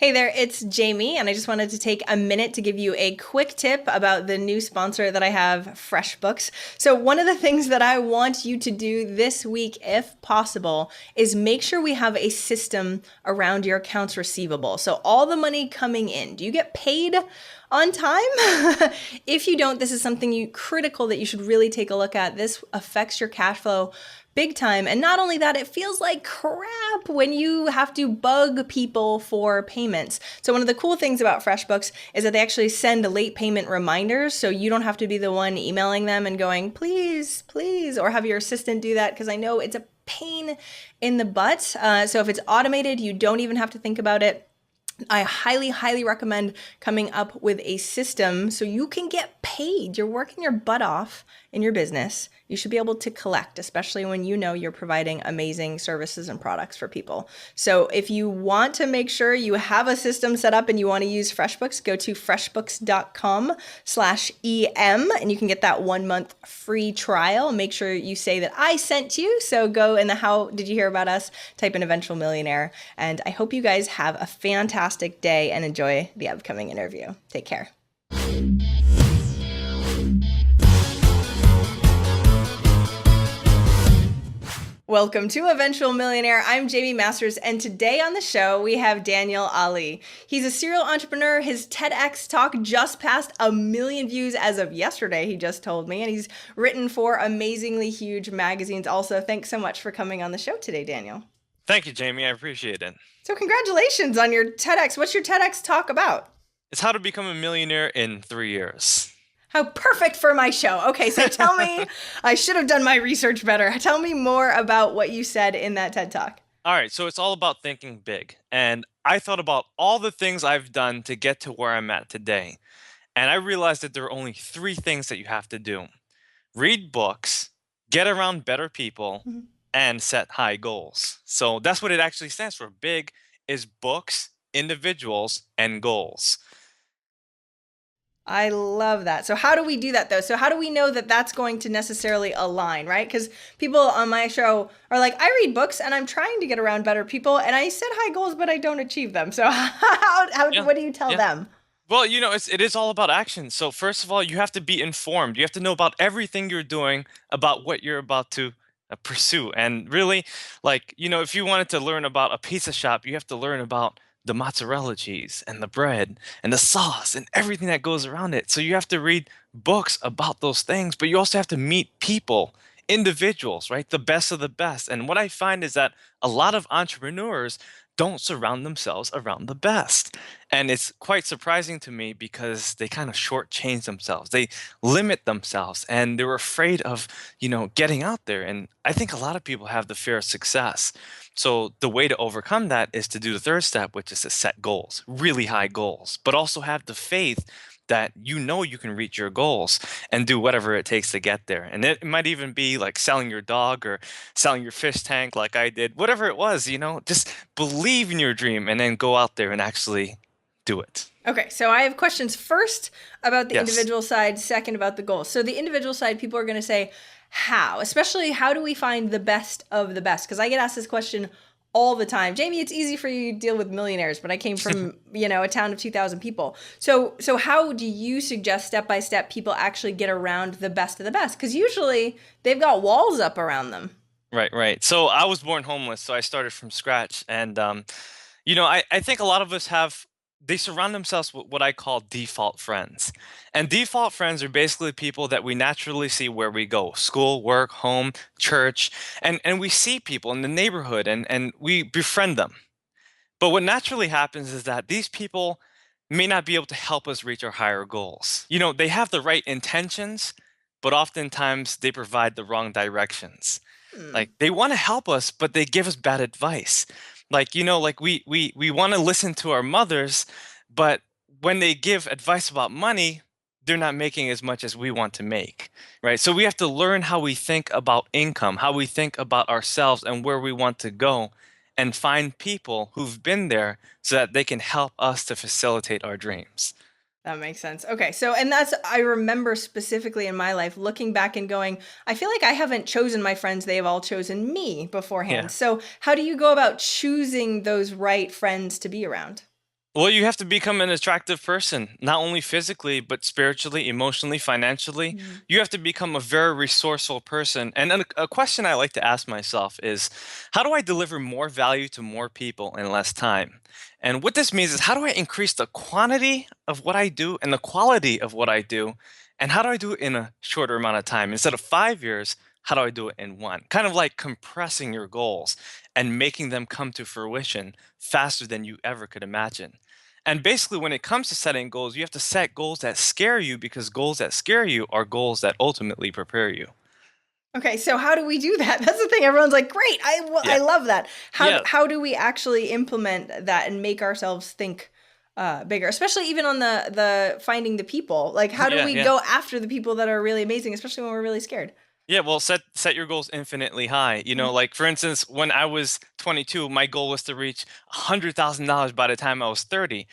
Hey there, it's Jamie, and I just wanted to take a minute to give you a quick tip about the new sponsor that I have, FreshBooks. So, one of the things that I want you to do this week, if possible, is make sure we have a system around your accounts receivable. So, all the money coming in, do you get paid on time? If you don't, this is something critical that you should really take a look at. This affects your cash flow big time. And not only that, it feels like crap when you have to bug people for payments. So one of the cool things about FreshBooks is that they actually send late payment reminders. So you don't have to be the one emailing them and going, please, please, or have your assistant do that, because I know it's a pain in the butt. So if it's automated, you don't even have to think about it. I highly, highly recommend coming up with a system so you can get paid. You're working your butt off in your business. You should be able to collect, especially when you know you're providing amazing services and products for people. So if you want to make sure you have a system set up and you want to use FreshBooks, go to freshbooks.com/EM and you can get that 1 month free trial. Make sure you say that I sent you. So go in the how did you hear about us, type in Eventual Millionaire. And I hope you guys have a fantastic day and enjoy the upcoming interview. Take care. Welcome to Eventual Millionaire. I'm Jamie Masters, and today on the show we have Daniel Ali. He's a serial entrepreneur. His TEDx talk just passed 1 million views as of yesterday, he just told me, and he's written for amazingly huge magazines also. Thanks so much for coming on the show today, Daniel. Thank you, Jamie. I appreciate it. So congratulations on your TEDx. What's your TEDx talk about? It's how to become a millionaire in 3 years. How perfect for my show. Okay, so tell me, I should have done my research better. Tell me more about what you said in that TED Talk. All right, so it's all about thinking big. And I thought about all the things I've done to get to where I'm at today. And I realized that there are only 3 things that you have to do: read books, get around better people, and set high goals. So that's what it actually stands for. Big is books, individuals, and goals. I love that. So how do we do that though? So how do we know that that's going to necessarily align, right? Because people on my show are like, I read books and I'm trying to get around better people and I set high goals, but I don't achieve them. So what do you tell them? Well, it is all about action. So first of all, you have to be informed. You have to know about everything you're doing, about what you're about to pursue. And really, if you wanted to learn about a pizza shop, you have to learn about the mozzarella cheese and the bread and the sauce and everything that goes around it. So you have to read books about those things, but you also have to meet people, individuals, right? The best of the best. And what I find is that a lot of entrepreneurs don't surround themselves around the best. And it's quite surprising to me because they kind of shortchange themselves. They limit themselves and they're afraid of, getting out there. And I think a lot of people have the fear of success. So the way to overcome that is to do the third step, which is to set goals, really high goals, but also have the faith that you can reach your goals and do whatever it takes to get there. And it might even be like selling your dog or selling your fish tank like I did, whatever it was, just believe in your dream and then go out there and actually do it. Okay, so I have questions first about the Yes. individual side, second about the goals. So the individual side, people are going to say, how? Especially, how do we find the best of the best? Because I get asked this question all the time. Jamie, it's easy for you to deal with millionaires, but I came from, a town of 2,000 people. So how do you suggest step by step people actually get around the best of the best? Because usually they've got walls up around them. Right. So I was born homeless, so I started from scratch. And, I think a lot of us they surround themselves with what I call default friends. And default friends are basically people that we naturally see where we go: school, work, home, church. And we see people in the neighborhood and we befriend them. But what naturally happens is that these people may not be able to help us reach our higher goals. They have the right intentions, but oftentimes they provide the wrong directions. Like they want to help us, but they give us bad advice. We want to listen to our mothers, but when they give advice about money, they're not making as much as we want to make, right? So we have to learn how we think about income, how we think about ourselves and where we want to go, and find people who've been there so that they can help us to facilitate our dreams. That makes sense. Okay. So, I remember specifically in my life looking back and going, I feel like I haven't chosen my friends. They have all chosen me beforehand. Yeah. So how do you go about choosing those right friends to be around? Well, you have to become an attractive person, not only physically, but spiritually, emotionally, financially. Mm. You have to become a very resourceful person. And then a question I like to ask myself is, how do I deliver more value to more people in less time? And what this means is, how do I increase the quantity of what I do and the quality of what I do? And how do I do it in a shorter amount of time? Instead of 5 years, how do I do it in one? Kind of like compressing your goals and making them come to fruition faster than you ever could imagine. And basically, when it comes to setting goals, you have to set goals that scare you because goals that scare you are goals that ultimately prepare you. Okay, so how do we do that? That's the thing. Everyone's like, "Great, I Yeah. love that." Yeah. How do we actually implement that and make ourselves think bigger? Especially even on the finding the people. Like, how do Yeah. we Yeah. go after the people that are really amazing, especially when we're really scared? Yeah, well, set your goals infinitely high. Mm, Like for instance, when I was 22, my goal was to reach $100,000 by the time I was 30.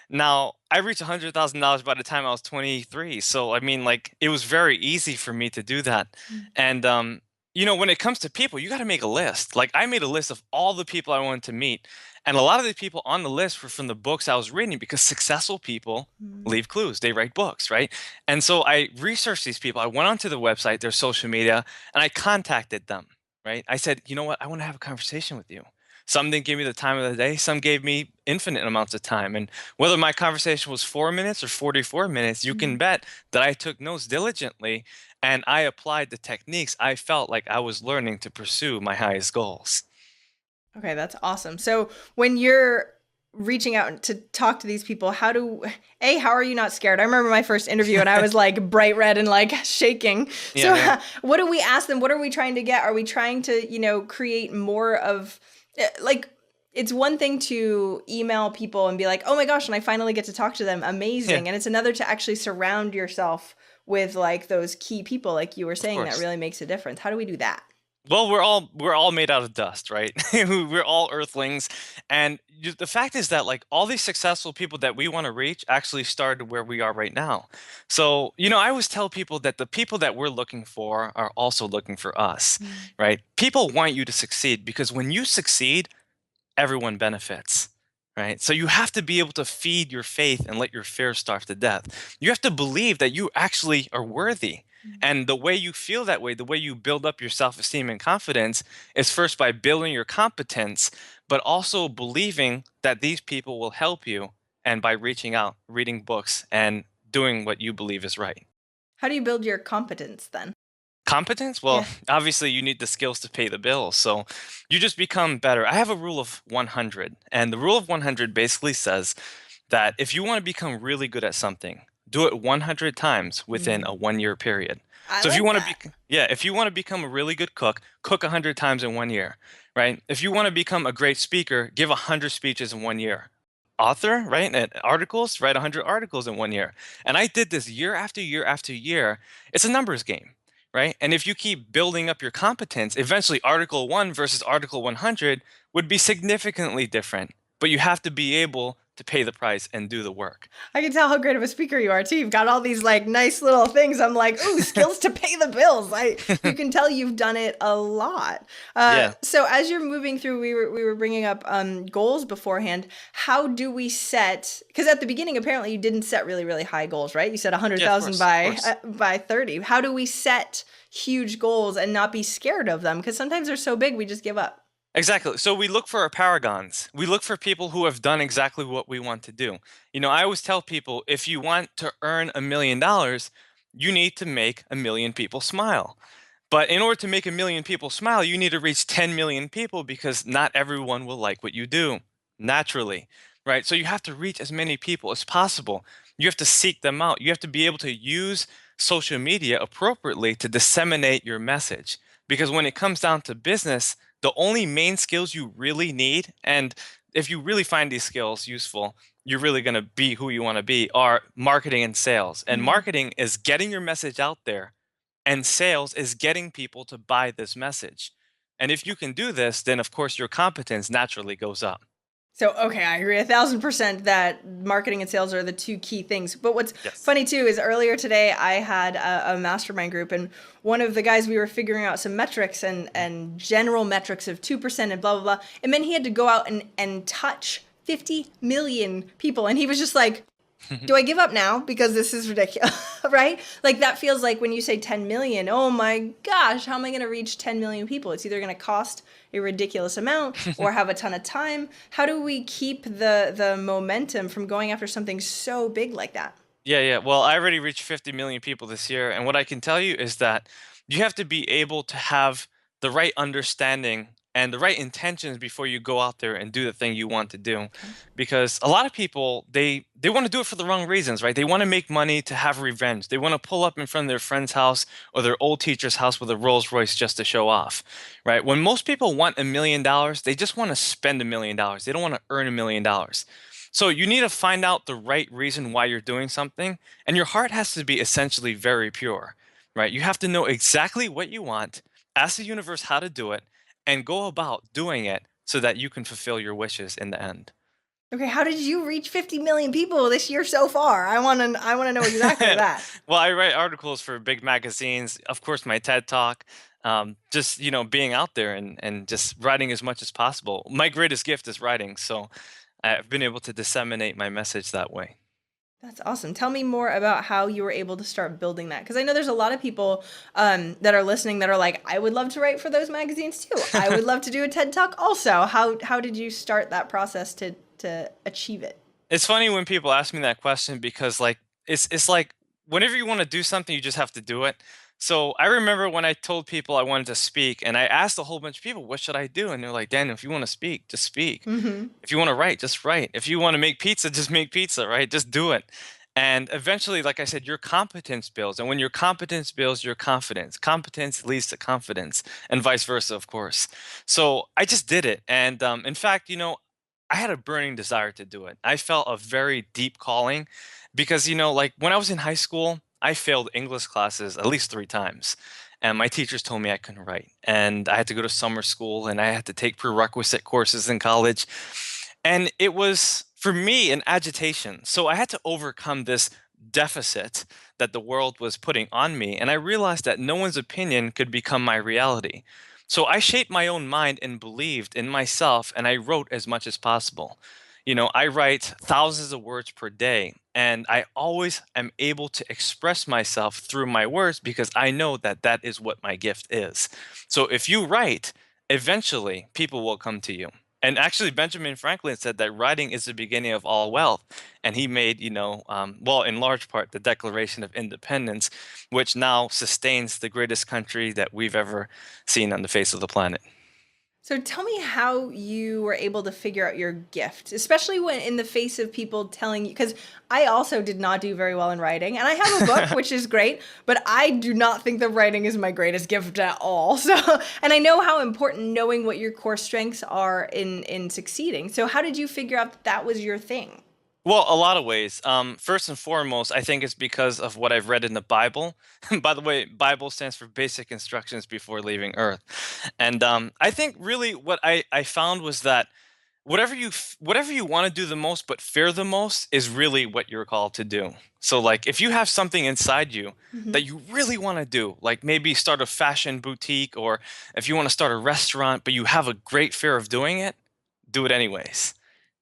Now, I reached $100,000 by the time I was 23. So, I mean, like, it was very easy for me to do that. mm, And, when it comes to people, you got to make a list. Like, I made a list of all the people I wanted to meet. And a lot of the people on the list were from the books I was reading because successful people mm. leave clues. They write books, right? And so I researched these people. I went onto the website, their social media, and I contacted them, right? I said, you know what? I want to have a conversation with you. Some didn't give me the time of the day, some gave me infinite amounts of time. And whether my conversation was 4 minutes or 44 minutes, you can Mm. bet that I took notes diligently and I applied the techniques I felt like I was learning to pursue my highest goals. Okay, that's awesome. So when you're reaching out to talk to these people, how are you not scared? I remember my first interview and I was like bright red and like shaking. Yeah, So yeah. what do we ask them? What are we trying to get? Are we trying to, create more of like it's one thing to email people and be like, "Oh my gosh, and I finally get to talk to them. Yeah, Amazing." And it's another to actually surround yourself with like those key people like you were of saying that course. really makes a difference. How do we do that? Well, we're all made out of dust, right? We're all earthlings, and the fact is that like all these successful people that we want to reach actually started where we are right now. So, I always tell people that the people that we're looking for are also looking for us, Mm. right? People want you to succeed because when you succeed, everyone benefits, right? So you have to be able to feed your faith and let your fear starve to death. You have to believe that you actually are worthy. Mm. And the way you feel that way, the way you build up your self esteem and confidence is first by building your competence, but also believing that these people will help you and by reaching out, reading books, and doing what you believe is right. How do you build your competence then? Competence? Well, Yeah. obviously you need the skills to pay the bills. So you just become better. I have a rule of 100, and the rule of 100 basically says that if you want to become really good at something, do it 100 times within Mm. a 1 year period. I So if you like want to that. be yeah, if you want to become a really good cook, cook 100 times in 1 year, right? If you want to become a great speaker, give 100 speeches in 1 year. Author, right? And articles, write 100 articles in 1 year. And I did this year after year after year. It's a numbers game, right? And if you keep building up your competence, eventually Article 1 versus Article 100 would be significantly different. But you have to be able to pay the price and do the work. I can tell how great of a speaker you are too. You've got all these like nice little things. I'm like, ooh, skills to pay the bills. You can tell you've done it a lot. Yeah. So as you're moving through, we were bringing up goals beforehand. How do we set? Because at the beginning, apparently, you didn't set really really high goals, right? You said Yeah, of 100,000 course. Of course. by 30. How do we set huge goals and not be scared of them? Because sometimes they're so big, we just give up. Exactly. So we look for our paragons. We look for people who have done exactly what we want to do. I always tell people if you want to earn $1 million, you need to make 1 million people smile. But in order to make 1 million people smile, you need to reach 10 million people because not everyone will like what you do naturally, right? So you have to reach as many people as possible. You have to seek them out. You have to be able to use social media appropriately to disseminate your message. Because when it comes down to business, the only main skills you really need, and if you really find these skills useful, you're really going to be who you want to be, are marketing and sales. And Mm. marketing is getting your message out there and sales is getting people to buy this message. And if you can do this, then of course your competence naturally goes up. So, okay, I agree 1,000% that marketing and sales are the two key things. But what's Yes. funny too is earlier today I had a mastermind group, and one of the guys, we were figuring out some metrics and general metrics of 2% and blah, blah, blah. And then he had to go out and touch 50 million people. And he was just like, do I give up now because this is ridiculous, right? Like that feels like when you say 10 million, oh my gosh, how am I going to reach 10 million people? It's either going to cost a ridiculous amount or have a ton of time. How do we keep the momentum from going after something so big like that? Yeah, yeah. Well, I already reached 50 million people this year, and what I can tell you is that you have to be able to have the right understanding and the right intentions before you go out there and do the thing you want to do. Okay. Because a lot of people, they want to do it for the wrong reasons, right? They want to make money to have revenge. They want to pull up in front of their friend's house or their old teacher's house with a Rolls Royce just to show off, right? When most people want $1 million, they just want to spend $1 million. They don't want to earn $1 million. So you need to find out the right reason why you're doing something, and your heart has to be essentially very pure, right? You have to know exactly what you want, ask the universe how to do it, and go about doing it so that you can fulfill your wishes in the end. Okay, how did you reach 50 million people this year so far? I want to know exactly that. Well, I write articles for big magazines, of course, my TED Talk, just being out there and just writing as much as possible. My greatest gift is writing, so I've been able to disseminate my message that way. That's awesome. Tell me more about how you were able to start building that. Because I know there's a lot of people that are listening that are like, I would love to write for those magazines too. I would love to do a TED Talk also. How did you start that process to achieve it? It's funny when people ask me that question because like it's like whenever you want to do something, you just have to do it. So I remember when I told people I wanted to speak, and I asked a whole bunch of people, "What should I do?" And they're like, "Daniel, if you want to speak, just speak. Hmm. If you want to write, just write. If you want to make pizza, just make pizza, right? Just do it." And eventually, like I said, your competence builds. And when your competence builds your confidence, competence leads to confidence, and vice versa, of course. So I just did it. And in fact, I had a burning desire to do it. I felt a very deep calling because, like when I was in high school, I failed English classes at least 3 times. And my teachers told me I couldn't write. And I had to go to summer school and I had to take prerequisite courses in college. And it was, for me, an agitation. So I had to overcome this deficit that the world was putting on me. And I realized that no one's opinion could become my reality. So I shaped my own mind and believed in myself, and I wrote as much as possible. I write thousands of words per day, and I always am able to express myself through my words because I know that that is what my gift is. So if you write, eventually people will come to you. And actually, Benjamin Franklin said that writing is the beginning of all wealth. And he made, well, in large part, the Declaration of Independence, which now sustains the greatest country that we've ever seen on the face of the planet. So tell me how you were able to figure out your gift, especially when in the face of people telling you, because I also did not do very well in writing, and I have a book, which is great, but I do not think that writing is my greatest gift at all. So, and I know how important knowing what your core strengths are in succeeding. So how did you figure out that that was your thing? Well, a lot of ways. First and foremost, I think it's because of what I've read in the Bible. By the way, Bible stands for Basic Instructions Before Leaving Earth. And I think really what I found was that whatever you want to do the most but fear the most is really what you're called to do. So like if you have something inside you Hmm. that you really want to do, like maybe start a fashion boutique, or if you want to start a restaurant but you have a great fear of doing it, do it anyways,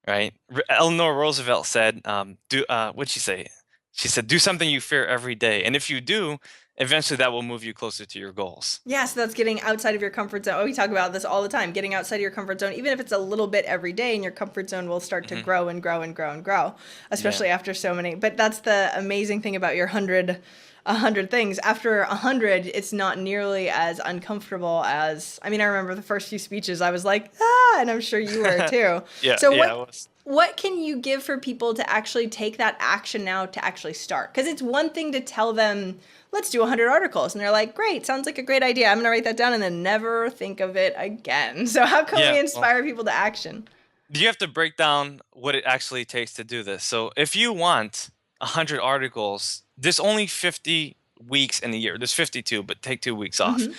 right? Eleanor Roosevelt said, "Do what'd she say? She said, do something you fear every day, and if you do, eventually that will move you closer to your goals." Yeah, so that's getting outside of your comfort zone. Oh, we talk about this all the time. Getting outside of your comfort zone, even if it's a little bit every day, and your comfort zone will start to Hmm. grow and grow and grow and grow, Yeah. especially after so many. But that's the amazing thing about your a hundred things. After 100, it's not nearly as uncomfortable as. I mean, I remember the first few speeches, I was like, ah, and I'm sure you were too. Yeah, So yeah, I what was. what can you give for people to actually take that action now to actually start? Because it's one thing to tell them, let's do 100 articles. And they're like, great, sounds like a great idea. I'm going to write that down and then never think of it again. So, how can we Yeah, well, inspire people to action? you have to break down what it actually takes to do this. So if you want 100 articles, there's only 50 weeks in a year. There's 52, but take 2 weeks off. Hmm.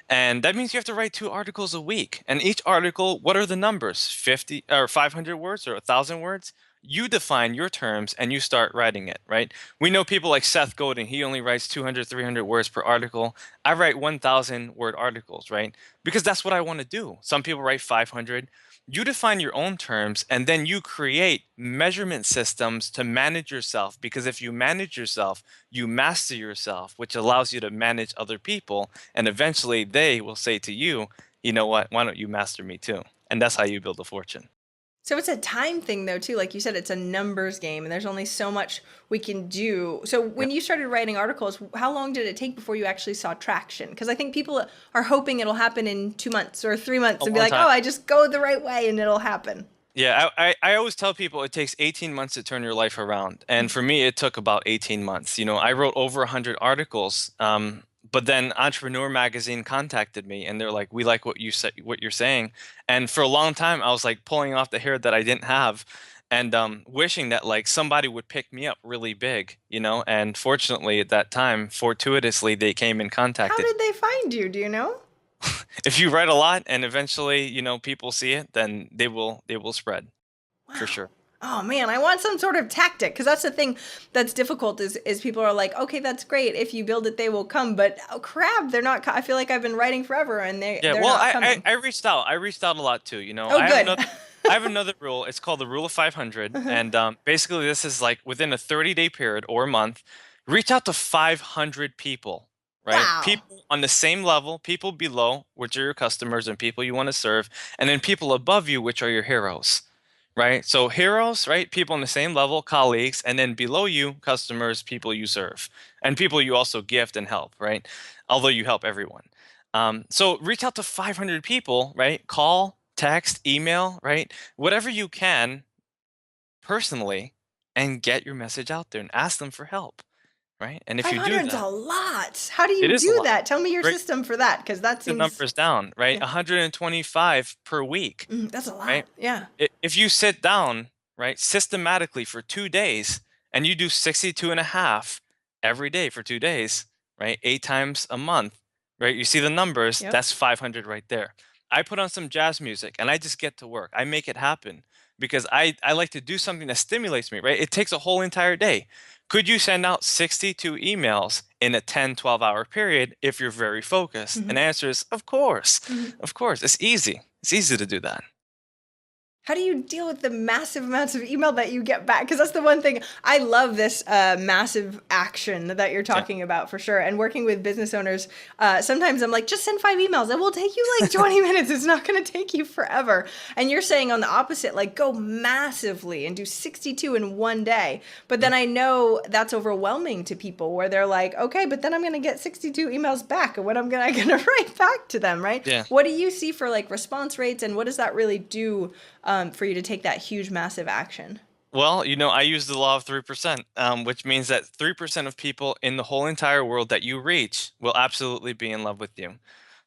And that means you have to write 2 articles a week. And each article, what are the numbers? 50 or 500 words or 1,000 words? You define your terms and you start writing it, right? We know people like Seth Godin, he only writes 200, 300 words per article. I write 1,000 word articles, right? Because that's what I want to do. Some people write 500. You define your own terms, and then you create measurement systems to manage yourself. Because if you manage yourself, you master yourself, which allows you to manage other people. And eventually they will say to you, you know what, why don't you master me too? And that's how you build a fortune. So it's a time thing though too. Like you said, it's a numbers game and there's only so much we can do. So Yeah. when you started writing articles, how long did it take before you actually saw traction? Because I think people are hoping it'll happen in 2 months or 3 months A and be long like, time. oh, I just go the right way and it'll happen. Yeah, I always tell people it takes 18 months to turn your life around. And for me, it took about 18 months. I wrote over 100 articles. But then Entrepreneur Magazine contacted me and they're like, we like what you say, what you're saying. And for a long time, I was like pulling off the hair that I didn't have and wishing that like somebody would pick me up really big, And fortunately, at that time, fortuitously, they came and How contacted. did they find you? Do you know? If you write a lot and eventually, people see it, then they will spread for Wow. sure. Oh man, I want some sort of tactic because that's the thing that's difficult is people are like, okay, that's great. If you build it, they will come. But oh crap, they're not. I feel like I've been writing forever and Yeah, they're well, not I, I coming. I reached out. I reached out a lot too. Oh, good. I have another rule. It's called the rule of 500, and basically this is like within a 30-day period or a month, reach out to 500 people, right? Wow. People on the same level, people below, which are your customers and people you want to serve, and then people above you, which are your heroes, right? So heroes, right? People on the same level, colleagues, and then below you, customers, people you serve, and people you also gift and help, right? Although you help everyone. So reach out to 500 people, right? Call, text, email, right? Whatever you can personally, and get your message out there and ask them for help, right? And if you do 500 is that, a lot. How do it you is a do lot, that? Tell me your right? system for that because that The seems, numbers down, right? yeah, 125 per week, that's a lot. right? Yeah. If you sit down, right, systematically for 2 days and you do 62 and a half every day for 2 days, right, 8 times a month, right, you see the numbers, Yep. that's 500 right there. I put on some jazz music and I just get to work. I make it happen because I like to do something that stimulates me, right? It takes a whole entire day. Could you send out 62 emails in a 10, 12-hour period if you're very focused? And Hmm. the answer is, of course. Hmm. Of course. It's easy. It's easy to do that. How do you deal with the massive amounts of email that you get back? Because that's the one thing I love this massive action that you're Yeah. talking about for sure. And working with business owners, sometimes I'm like, just send 5 emails. It will take you like 20 minutes. It's not going to take you forever. And you're saying on the opposite, like go massively and do 62 in one day. But then I know that's overwhelming to people where they're like, okay, but then I'm going to get 62 emails back. And what I going to write back to them, right? Yeah. What do you see for like response rates and what does that really do? For you to take that huge, massive action. Well, I use the law of 3%, which means that 3% of people in the whole entire world that you reach will absolutely be in love with you.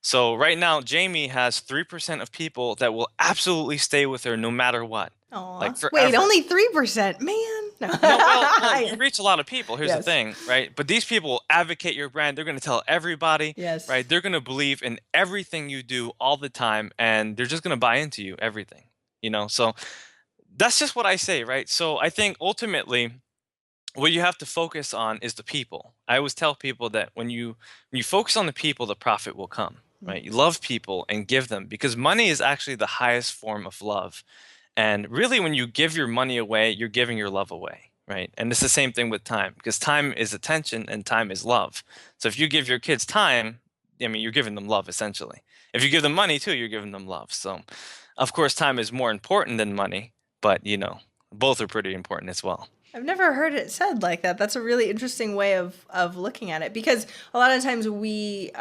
So right now, Jamie has 3% of people that will absolutely stay with her no matter what, Aw. like Wait, forever. only 3%. Man. No. No, well, you reach a lot of people. Here's the Yes. thing, right? But these people will advocate your brand. They're going to tell everybody, Yes. right? They're going to believe in everything you do all the time, and they're just going to buy into you, everything, So that's just what I say, right? So I think ultimately what you have to focus on is the people. I always tell people that when you focus on the people, the profit will come, right? You love people and give them because money is actually the highest form of love. And really when you give your money away, you're giving your love away, right? And it's the same thing with time because time is attention and time is love. So if you give your kids time, I mean, you're giving them love essentially. If you give them money too, you're giving them love. So of course, time is more important than money, but both are pretty important as well. I've never heard it said like that. That's a really interesting way of looking at it because a lot of times we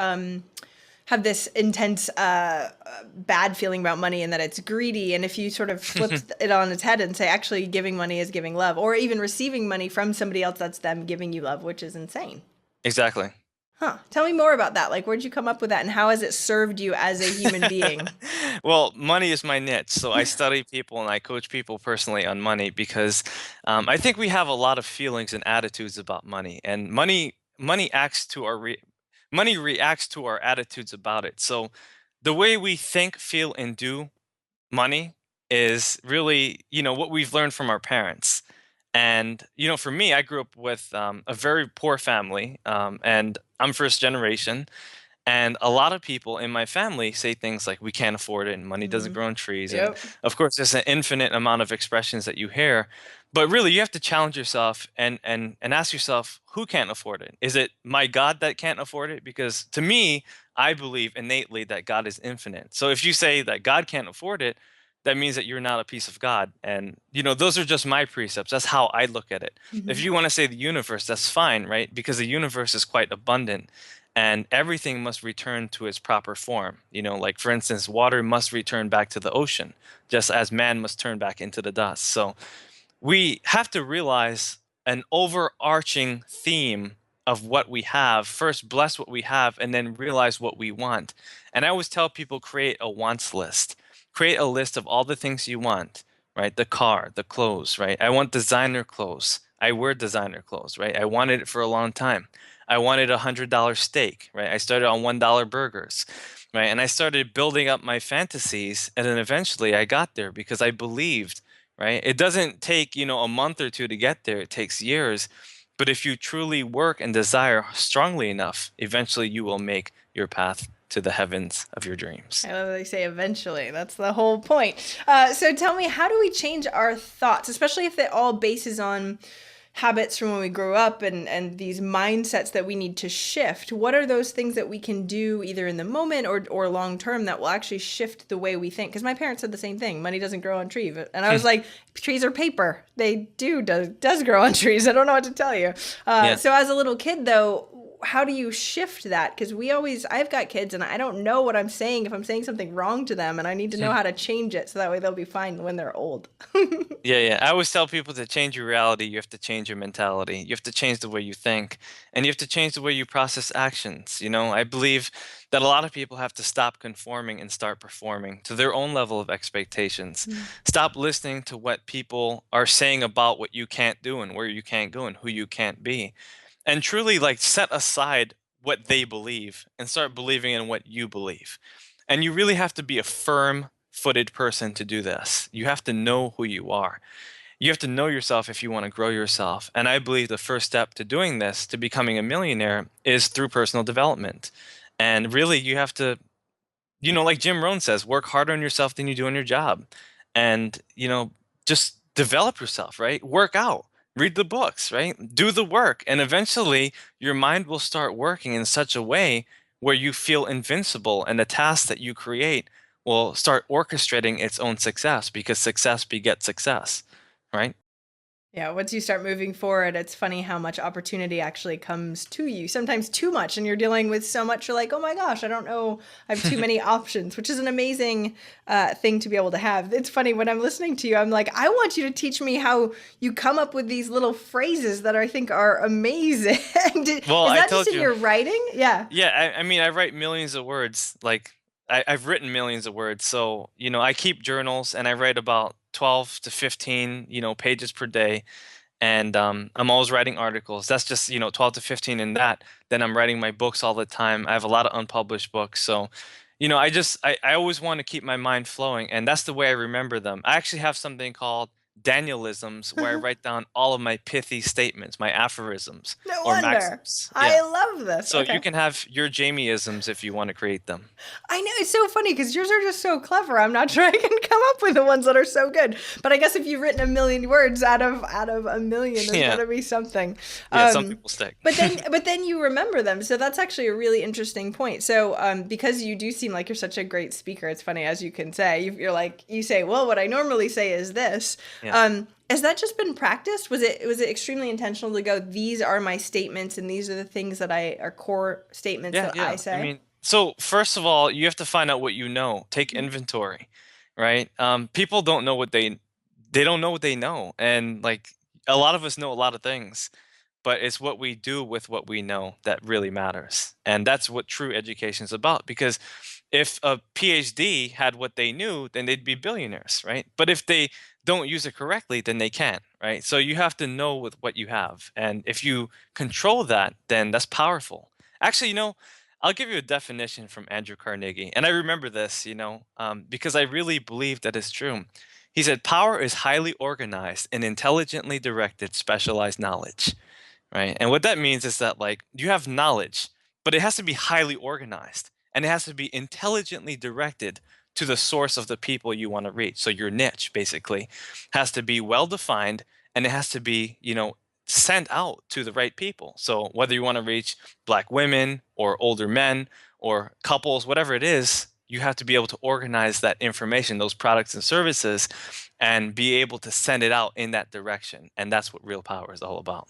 have this intense bad feeling about money and that it's greedy. And if you sort of flip it on its head and say actually giving money is giving love, or even receiving money from somebody else, that's them giving you love, which is insane. Exactly. Huh. Tell me more about that. Like, where'd you come up with that, and how has it served you as a human being? Well, money is my niche, so I study people and I coach people personally on money because I think we have a lot of feelings and attitudes about money, and money reacts to our attitudes about it. So the way we think, feel, and do money is really, what we've learned from our parents. And, for me, I grew up with a very poor family, and I'm first generation. And a lot of people in my family say things like, we can't afford it and money doesn't Hmm. grow on trees. And Yep. of course, there's an infinite amount of expressions that you hear. But really, you have to challenge yourself and ask yourself, who can't afford it? Is it my God that can't afford it? Because to me, I believe innately that God is infinite. So if you say that God can't afford it, that means that you're not a piece of God. And, those are just my precepts. That's how I look at it. If Hmm. you want to say the universe, that's fine, right? Because the universe is quite abundant and everything must return to its proper form. Like for instance, water must return back to the ocean, just as man must turn back into the dust. So we have to realize an overarching theme of what we have. First, bless what we have, and then realize what we want. And I always tell people create a wants list. Create a list of all the things you want, right? The car, the clothes, right? I want designer clothes. I wear designer clothes, right? I wanted it for a long time. I wanted $100 steak, right? I started on $1 burgers, right? And I started building up my fantasies, and then eventually I got there because I believed, right? It doesn't take, a month or two to get there. It takes years. But if you truly work and desire strongly enough, eventually you will make your path to the heavens of your dreams. I love that they say eventually. That's the whole point. So tell me, how do we change our thoughts, especially if it all bases on habits from when we grew up and these mindsets that we need to shift? What are those things that we can do either in the moment or long term that will actually shift the way we think? Because my parents said the same thing. Money doesn't grow on trees. And I was like, trees are paper. They does grow on trees. I don't know what to tell you. Yeah. So as a little kid, though, how do you shift that? Because I've got kids and I don't know what I'm saying if I'm saying something wrong to them, and I need to know how to change it so that way they'll be fine when they're old. Yeah, yeah. I always tell people to change your reality, you have to change your mentality. You have to change the way you think, and you have to change the way you process actions. I believe that a lot of people have to stop conforming and start performing to their own level of expectations. Stop listening to what people are saying about what you can't do and where you can't go and who you can't be. And truly like set aside what they believe and start believing in what you believe. And you really have to be a firm footed person to do this. You have to know who you are. You have to know yourself if you want to grow yourself. And I believe the first step to doing this, to becoming a millionaire, is through personal development. And really, you have to, like Jim Rohn says, work harder on yourself than you do on your job. And, just develop yourself, right? Work out, read the books, right? Do the work. And eventually, your mind will start working in such a way where you feel invincible, and the tasks that you create will start orchestrating its own success because success begets success, right? Yeah, once you start moving forward, it's funny how much opportunity actually comes to you. Sometimes too much, and you're dealing with so much. You're like, oh my gosh, I don't know. I have too many options, which is an amazing thing to be able to have. It's funny when I'm listening to you, I'm like, I want you to teach me how you come up with these little phrases that I think are amazing. Well, Is I that just told in you. your writing? Yeah. Yeah, I mean, I write millions of words. Like, I've written millions of words. So, I keep journals and I write about 12 to 15, pages per day. And I'm always writing articles. That's just 12 to 15 in that. Then I'm writing my books all the time. I have a lot of unpublished books, so I always want to keep my mind flowing, and that's the way I remember them. I actually have something called Danielisms, where I write down all of my pithy statements, my aphorisms No or wonder. maxims. Yeah, I love this. so you Okay. can have your Jamieisms if you want to create them. I know it's so funny because yours are just so clever. I'm not sure I can come up with the ones that are so good. But I guess if you've written a million words out of a million, there's got Yeah, to be something. yeah. Some Um, people stick. but then you remember them. So that's actually a really interesting point. So because you do seem like you're such a great speaker, it's funny as you can say. You're like you say, well, what I normally say is this. Yeah. Has that just been practiced? Was it extremely intentional to go? These are my statements, and these are the things that I are core statements Yeah, that I yeah. I say. mean, so first of all, you have to find out what you know. Take inventory, right? People don't know what they don't know what they know, and like a lot of us know a lot of things, but it's what we do with what we know that really matters, and that's what true education is about. Because if a PhD had what they knew, then they'd be billionaires, right? But if they don't use it correctly, then they can't, right? So you have to know with what you have, and if you control that, then that's powerful. Actually, I'll give you a definition from Andrew Carnegie, and I remember this, because I really believe that it's true. He said, "Power is highly organized and intelligently directed specialized knowledge." Right? And what that means is that like you have knowledge, but it has to be highly organized, and it has to be intelligently directed to the source of the people you want to reach. So your niche basically has to be well defined, and it has to be, sent out to the right people. So whether you want to reach black women or older men or couples, whatever it is, you have to be able to organize that information, those products and services, and be able to send it out in that direction. And that's what real power is all about.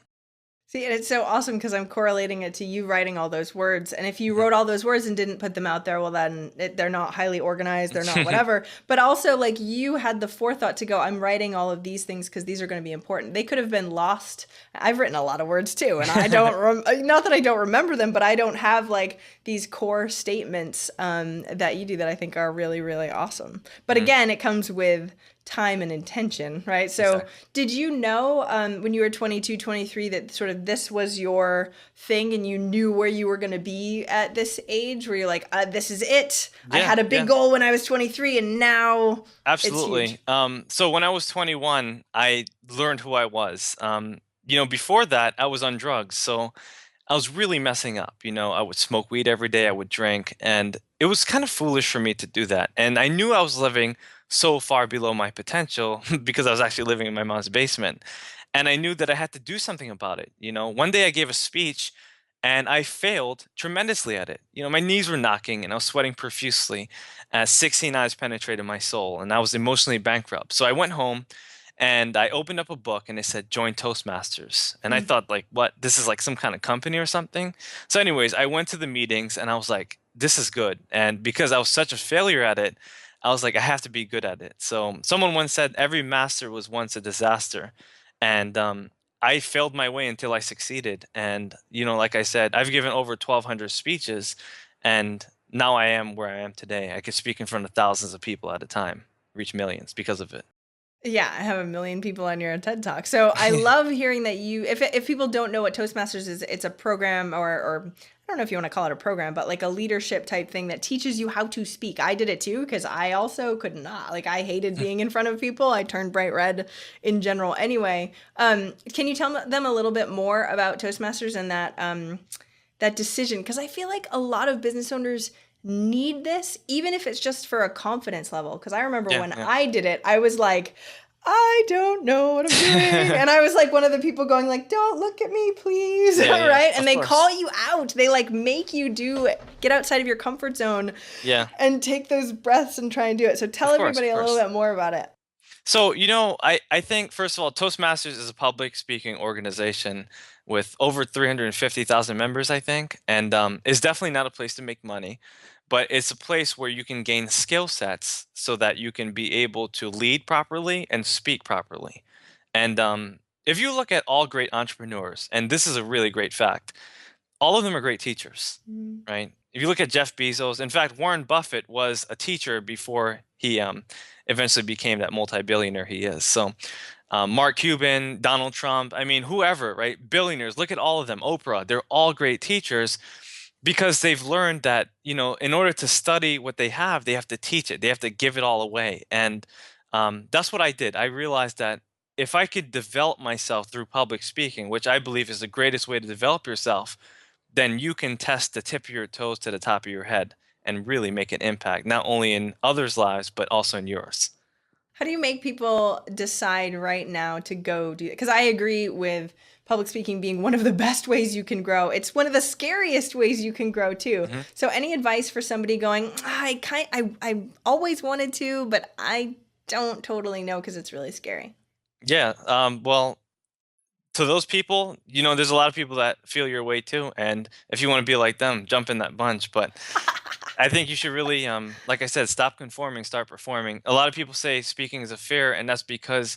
See, and it's so awesome because I'm correlating it to you writing all those words. And if you Mhm. wrote all those words and didn't put them out there, well, then they're not highly organized, they're not whatever. But also, like, you had the forethought to go, I'm writing all of these things because these are going to be important. They could have been lost. I've written a lot of words too, and I don't, not that I don't remember them, but I don't have like these core statements that you do that I think are really, really awesome. But Mhm. again, it comes with time and intention, right? So Exactly. did you know when you were 22, 23 that sort of this was your thing and you knew where you were going to be at this age where you're like, this is it. I Yeah, had a yeah. big goal when I was 23 and now it's huge. Absolutely. So when I was 21, I learned who I was. Before that, I was on drugs, so I was really messing up. I would smoke weed every day, I would drink, and it was kind of foolish for me to do that. And I knew I was living so far below my potential because I was actually living in my mom's basement. And I knew that I had to do something about it. One day I gave a speech and I failed tremendously at it. My knees were knocking and I was sweating profusely as 16 eyes penetrated my soul and I was emotionally bankrupt. So I went home and I opened up a book and it said join Toastmasters. And I Mm. thought like, what? This is like some kind of company or something. So anyways, I went to the meetings and I was like, this is good. And because I was such a failure at it, I was like, I have to be good at it. So someone once said every master was once a disaster. And I failed my way until I succeeded. And, like I said, I've given over 1,200 speeches and now I am where I am today. I could speak in front of thousands of people at a time, reach millions because of it. Yeah, I have a million people on your TED Talk. So I love hearing that you, if people don't know what Toastmasters is, it's a program or I don't know if you want to call it a program, but like a leadership type thing that teaches you how to speak. I did it too because I also could not. Like I hated being in front of people. I turned bright red in general. Anyway, can you tell them a little bit more about Toastmasters and that decision? Because I feel like a lot of business owners need this, even if it's just for a confidence level. Because I remember Yeah, when yeah. I did it, I was like, I don't know what I'm doing. And I was like one of the people going like, don't look at me, please. Yeah, yeah, Right. And of they course. call you out. They like make you do it, get outside of your comfort zone Yeah, and take those breaths and try and do it. So tell of course, everybody of a little course. bit more about it. So, I think, first of all, Toastmasters is a public speaking organization with over 350,000 members, I think. And it's definitely not a place to make money, but it's a place where you can gain skill sets so that you can be able to lead properly and speak properly. And if you look at all great entrepreneurs, and this is a really great fact, all of them are great teachers, Mm. right? If you look at Jeff Bezos, in fact, Warren Buffett was a teacher before he eventually became that multi-billionaire he is. So, Mark Cuban, Donald Trump, I mean, whoever, right? Billionaires, look at all of them. Oprah, they're all great teachers because they've learned that, in order to study what they have to teach it, they have to give it all away. And that's what I did. I realized that if I could develop myself through public speaking, which I believe is the greatest way to develop yourself, then you can test the tip of your toes to the top of your head and really make an impact, not only in others' lives, but also in yours. How do you make people decide right now to go do it? Because I agree with public speaking being one of the best ways you can grow. It's one of the scariest ways you can grow too. Mhm. So any advice for somebody going, I always wanted to, but I don't totally know because it's really scary. Yeah. Well, to those people, there's a lot of people that feel your way too. And if you want to be like them, jump in that bunch. But I think you should really, like I said, stop conforming, start performing. A lot of people say speaking is a fear, and that's because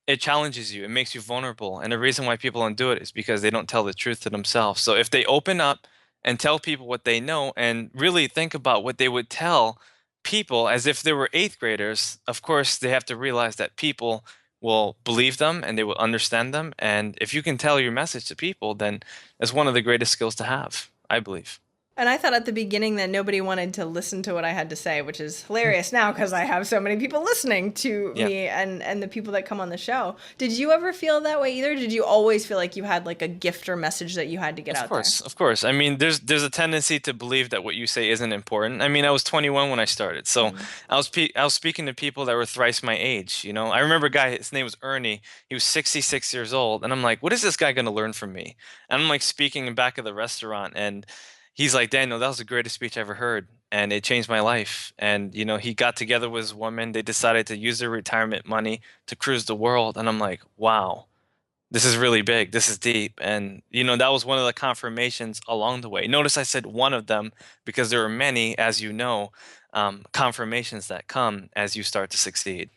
it challenges you. It makes you vulnerable. And the reason why people don't do it is because they don't tell the truth to themselves. So if they open up and tell people what they know and really think about what they would tell people as if they were eighth graders, of course, they have to realize that people will believe them and they will understand them. And if you can tell your message to people, then it's one of the greatest skills to have, I believe. And I thought at the beginning that nobody wanted to listen to what I had to say, which is hilarious now because I have so many people listening to Yeah. me and the people that come on the show. Did you ever feel that way either? Did you always feel like you had like a gift or message that you had to get Of out there? course, of course. I mean, there's a tendency to believe that what you say isn't important. I mean, I was 21 when I started, so Mm. I was speaking to people that were thrice my age. You know, I remember a guy. His name was Ernie. He was 66 years old, and I'm like, what is this guy going to learn from me? And I'm like speaking in back of the restaurant, and he's like, Daniel, that was the greatest speech I ever heard, and it changed my life. And you know, he got together with his woman. They decided to use their retirement money to cruise the world, and I'm like, wow, this is really big. This is deep. And, you know, that was one of the confirmations along the way. Notice I said one of them because there are many, as you know, confirmations that come as you start to succeed.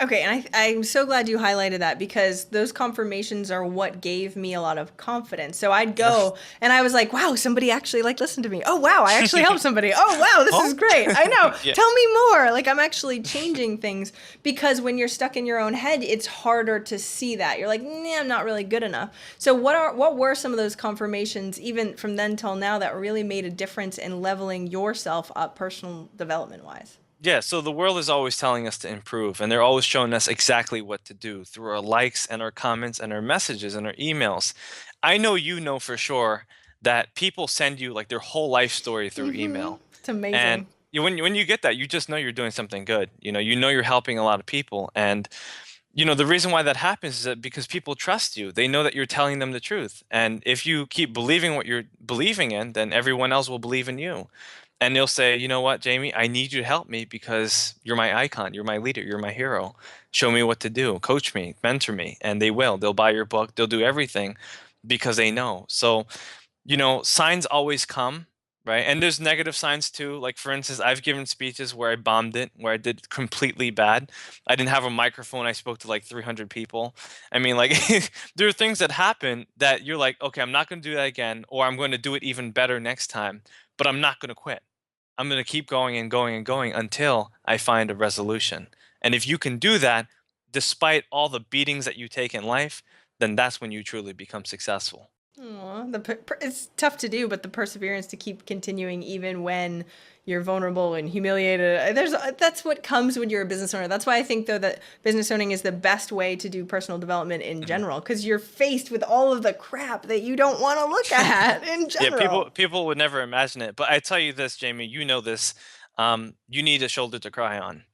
Okay, and I'm so glad you highlighted that because those confirmations are what gave me a lot of confidence. So I'd go and I was like, wow, somebody actually like listened to me. Oh, wow, I actually helped somebody. Oh, wow, this Oh, is great. I know. yeah. Tell me more. Like I'm actually changing things because when you're stuck in your own head, it's harder to see that. You're like, nah, I'm not really good enough. So what were some of those confirmations even from then till now that really made a difference in leveling yourself up personal development wise? Yeah, so the world is always telling us to improve, and they're always showing us exactly what to do through our likes and our comments and our messages and our emails. I know you know for sure that people send you like their whole life story through email. It's And amazing. when you get that, you just know you're doing something good. You know you're helping a lot of people. And you know the reason why that happens is that because people trust you. They know that you're telling them the truth. And if you keep believing what you're believing in, then everyone else will believe in you. And they'll say, you know what, Jamie, I need you to help me because you're my icon, you're my leader, you're my hero. Show me what to do, coach me, mentor me. And they will. They'll buy your book, they'll do everything because they know. So you know, signs always come, right? And there's negative signs too. Like for instance, I've given speeches where I bombed it, where I did completely bad. I didn't have a microphone. I spoke to like 300 people. I mean, like there are things that happen that you're like, okay, I'm not going to do that again, or I'm going to do it even better next time, but I'm not going to quit. I'm going to keep going and going and going until I find a resolution. And if you can do that, despite all the beatings that you take in life, then that's when you truly become successful. Aw, it's tough to do, but the perseverance to keep continuing even when you're vulnerable and humiliated. That's what comes when you're a business owner. That's why I think though that business owning is the best way to do personal development in Mhm. general because you're faced with all of the crap that you don't want to look at in Yeah, general. people would never imagine it, but I tell you this, Jamie, you know this. You need a shoulder to cry on,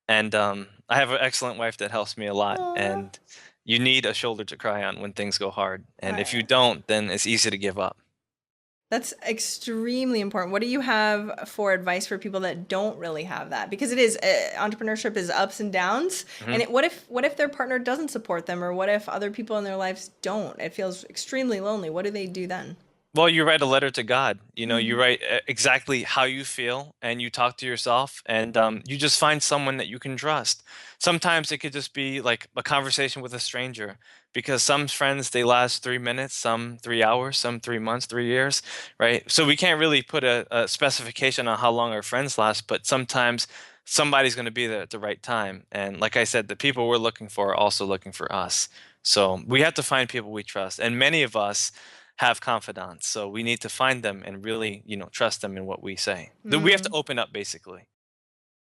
and I have an excellent wife that helps me a lot, Aw, and you need a shoulder to cry on when things go hard, and if you I, don't, then it's easy to give up. that's extremely important. What do you have for advice for people that don't really have that? Because it is entrepreneurship is ups and downs. And Mhm. what if their partner doesn't support them, or what if other people in their lives don't? It feels extremely lonely. What do they do then? Well, you write a letter to God. You know, you Mhm. write exactly how you feel and you talk to yourself and you just find someone that you can trust. Sometimes it could just be like a conversation with a stranger because some friends, they last 3 minutes, some 3 hours, some 3 months, 3 years, right? So we can't really put a specification on how long our friends last, but sometimes somebody's going to be there at the right time. And like I said, the people we're looking for are also looking for us. So we have to find people we trust. And many of us, have confidants. So we need to find them and really, you know, trust them in what we say. We have to Mm. open up basically.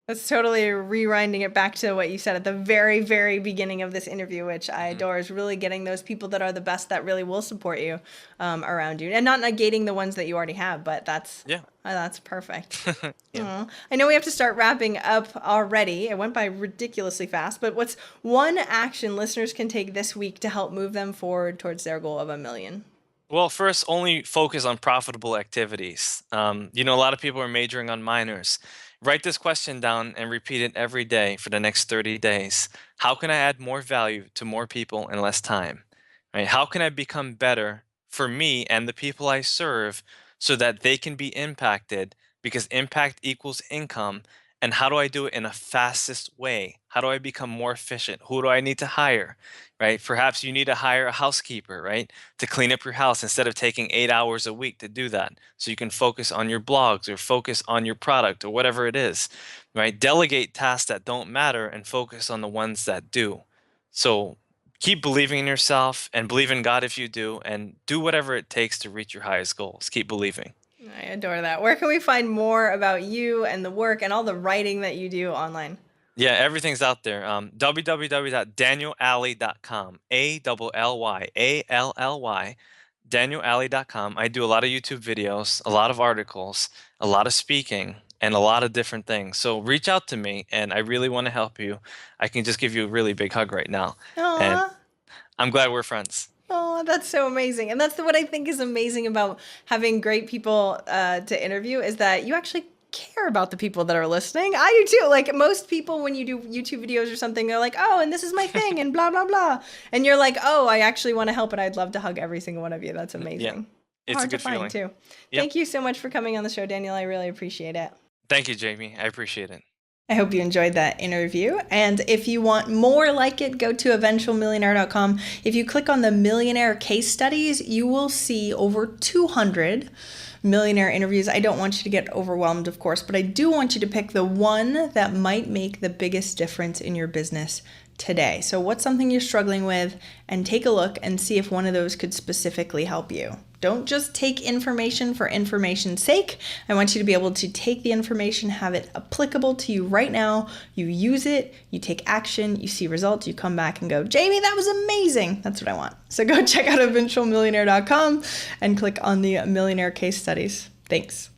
That's totally rewinding it back to what you said at the very, very beginning of this interview, which I Hmm. adore, is really getting those people that are the best that really will support you around you, and not negating the ones that you already have. But Yeah. that's perfect. Yeah. Aw. I know we have to start wrapping up already. It went by ridiculously fast, but what's one action listeners can take this week to help move them forward towards their goal of 1 million? Well, first, only focus on profitable activities. You know, a lot of people are majoring on minors. Write this question down and repeat it every day for the next 30 days. How can I add more value to more people in less time? Right? How can I become better for me and the people I serve so that they can be impacted because impact equals income? And how do I do it in a fastest way? How do I become more efficient? Who do I need to hire? Right? Perhaps you need to hire a housekeeper, right? To clean up your house instead of taking 8 hours a week to do that. So you can focus on your blogs or focus on your product or whatever it is, right? Delegate tasks that don't matter and focus on the ones that do. So keep believing in yourself and believe in God if you do, and do whatever it takes to reach your highest goals. Keep believing. I adore that. Where can we find more about you and the work and all the writing that you do online? Yeah, everything's out there. www.danielalley.com. ALLYALLY. DanielAlley.com. I do a lot of YouTube videos, a lot of articles, a lot of speaking, and a lot of different things. So reach out to me, and I really want to help you. I can just give you a really big hug right now. And Aw. I'm glad we're friends. Oh, that's so amazing. And that's what I think is amazing about having great people to interview is that you actually care about the people that are listening. I do too. Like most people, when you do YouTube videos or something, they're like, oh, and this is my thing and blah, blah, blah. And you're like, oh, I actually want to help and I'd love to hug every single one of you. That's Yeah, amazing. it's a Hard to good find feeling. too. Yep. Thank you so much for coming on the show, Daniel. I really appreciate it. Thank you, Jamie. I appreciate it. I hope you enjoyed that interview. And if you want more like it, go to eventualmillionaire.com. If you click on the Millionaire case studies, you will see over 200 millionaire interviews. I don't want you to get overwhelmed, of course, but I do want you to pick the one that might make the biggest difference in your business today. So what's something you're struggling with, and take a look and see if one of those could specifically help you. Don't just take information for information's sake. I want you to be able to take the information, have it applicable to you right now. You use it, you take action, you see results, you come back and go, Jamie, that was amazing. That's what I want. So go check out eventualmillionaire.com and click on the Millionaire case studies. Thanks.